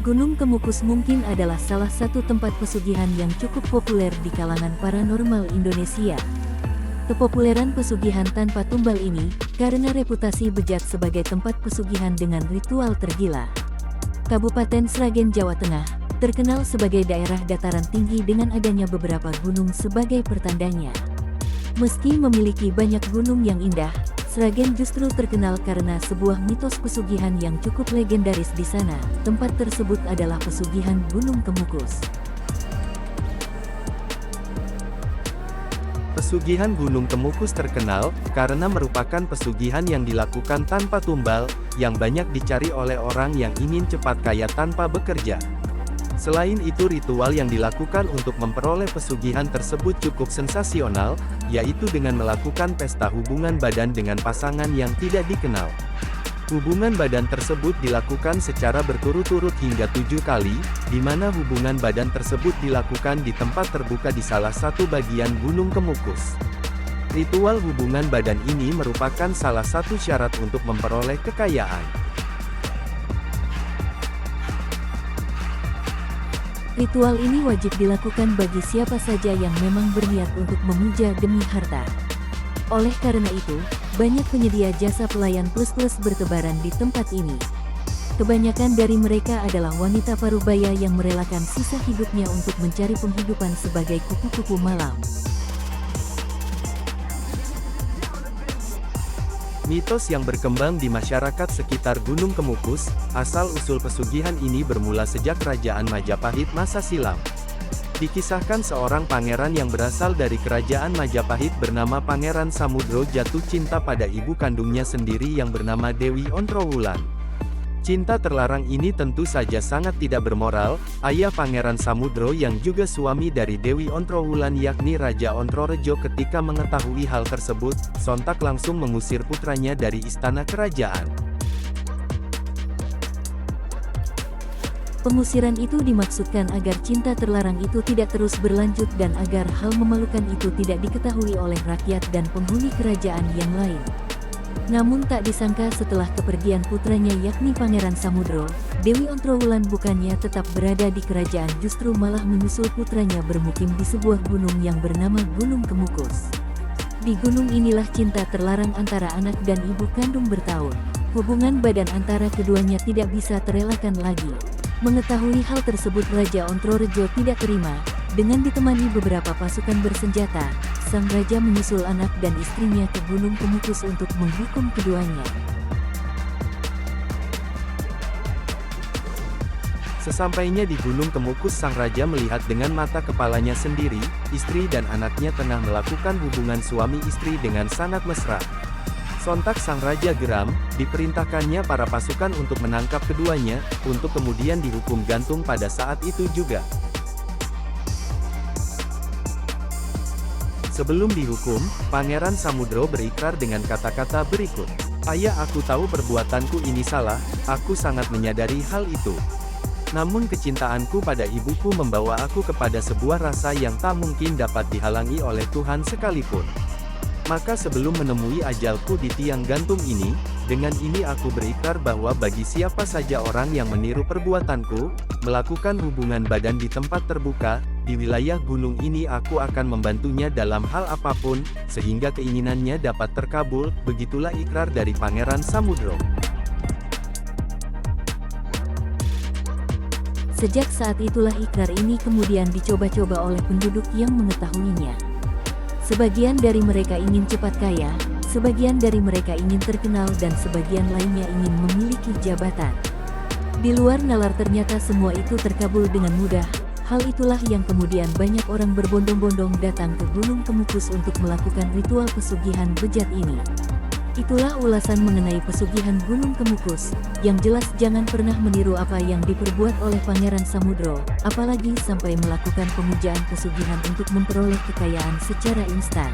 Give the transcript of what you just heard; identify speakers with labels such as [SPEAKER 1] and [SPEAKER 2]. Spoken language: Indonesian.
[SPEAKER 1] Gunung Kemukus mungkin adalah salah satu tempat pesugihan yang cukup populer di kalangan paranormal Indonesia. Kepopuleran pesugihan tanpa tumbal ini karena reputasi Bejat sebagai tempat pesugihan dengan ritual tergila. Kabupaten Sragen, Jawa Tengah, terkenal sebagai daerah dataran tinggi dengan adanya beberapa gunung sebagai pertandanya. Meski memiliki banyak gunung yang indah, Sragen justru terkenal karena sebuah mitos pesugihan yang cukup legendaris di sana. Tempat tersebut adalah pesugihan Gunung Kemukus.
[SPEAKER 2] Pesugihan Gunung Kemukus terkenal karena merupakan pesugihan yang dilakukan tanpa tumbal, yang banyak dicari oleh orang yang ingin cepat kaya tanpa bekerja. Selain itu, ritual yang dilakukan untuk memperoleh pesugihan tersebut cukup sensasional, yaitu dengan melakukan pesta hubungan badan dengan pasangan yang tidak dikenal. Hubungan badan tersebut dilakukan secara berturut-turut hingga 7 kali, di mana hubungan badan tersebut dilakukan di tempat terbuka di salah satu bagian Gunung Kemukus. Ritual hubungan badan ini merupakan salah satu syarat untuk memperoleh kekayaan.
[SPEAKER 1] Ritual ini wajib dilakukan bagi siapa saja yang memang berniat untuk memuja demi harta. Oleh karena itu, banyak penyedia jasa pelayan plus-plus bertebaran di tempat ini. Kebanyakan dari mereka adalah wanita parubaya yang merelakan sisa hidupnya untuk mencari penghidupan sebagai kupu-kupu malam.
[SPEAKER 2] Mitos yang berkembang di masyarakat sekitar Gunung Kemukus, asal-usul pesugihan ini bermula sejak Kerajaan Majapahit masa silam. Dikisahkan seorang pangeran yang berasal dari Kerajaan Majapahit bernama Pangeran Samudro jatuh cinta pada ibu kandungnya sendiri yang bernama Dewi Ontrowulan. Cinta terlarang ini tentu saja sangat tidak bermoral. Ayah Pangeran Samudro yang juga suami dari Dewi Ontrowulan yakni Raja Ontrorejo ketika mengetahui hal tersebut, sontak langsung mengusir putranya dari istana kerajaan.
[SPEAKER 1] Pengusiran itu dimaksudkan agar cinta terlarang itu tidak terus berlanjut dan agar hal memalukan itu tidak diketahui oleh rakyat dan penghuni kerajaan yang lain. Namun tak disangka setelah kepergian putranya yakni Pangeran Samudro, Dewi Ontrowulan bukannya tetap berada di kerajaan, justru malah menyusul putranya bermukim di sebuah gunung yang bernama Gunung Kemukus. Di gunung inilah cinta terlarang antara anak dan ibu kandung bertahun. Hubungan badan antara keduanya tidak bisa terelakkan lagi. Mengetahui hal tersebut, Raja Ontrorejo tidak terima. Dengan ditemani beberapa pasukan bersenjata, sang raja menyusul anak dan istrinya ke Gunung Kemukus untuk menghukum keduanya.
[SPEAKER 2] Sesampainya di Gunung Kemukus, sang raja melihat dengan mata kepalanya sendiri, istri dan anaknya tengah melakukan hubungan suami istri dengan sangat mesra. Sontak sang raja geram, diperintahkannya para pasukan untuk menangkap keduanya, untuk kemudian dihukum gantung pada saat itu juga. Sebelum dihukum, Pangeran Samudro berikrar dengan kata-kata berikut. Ayah, aku tahu perbuatanku ini salah, aku sangat menyadari hal itu. Namun kecintaanku pada ibuku membawa aku kepada sebuah rasa yang tak mungkin dapat dihalangi oleh Tuhan sekalipun. Maka sebelum menemui ajalku di tiang gantung ini, dengan ini aku berikrar bahwa bagi siapa saja orang yang meniru perbuatanku, melakukan hubungan badan di tempat terbuka, di wilayah gunung ini, aku akan membantunya dalam hal apapun, sehingga keinginannya dapat terkabul. Begitulah ikrar dari Pangeran Samudro.
[SPEAKER 1] Sejak saat itulah ikrar ini kemudian dicoba-coba oleh penduduk yang mengetahuinya. Sebagian dari mereka ingin cepat kaya, sebagian dari mereka ingin terkenal, dan sebagian lainnya ingin memiliki jabatan. Di luar nalar ternyata semua itu terkabul dengan mudah. Hal itulah yang kemudian banyak orang berbondong-bondong datang ke Gunung Kemukus untuk melakukan ritual pesugihan bejat ini. Itulah ulasan mengenai pesugihan Gunung Kemukus. Yang jelas jangan pernah meniru apa yang diperbuat oleh Pangeran Samudro, apalagi sampai melakukan pemujaan pesugihan untuk memperoleh kekayaan secara instan.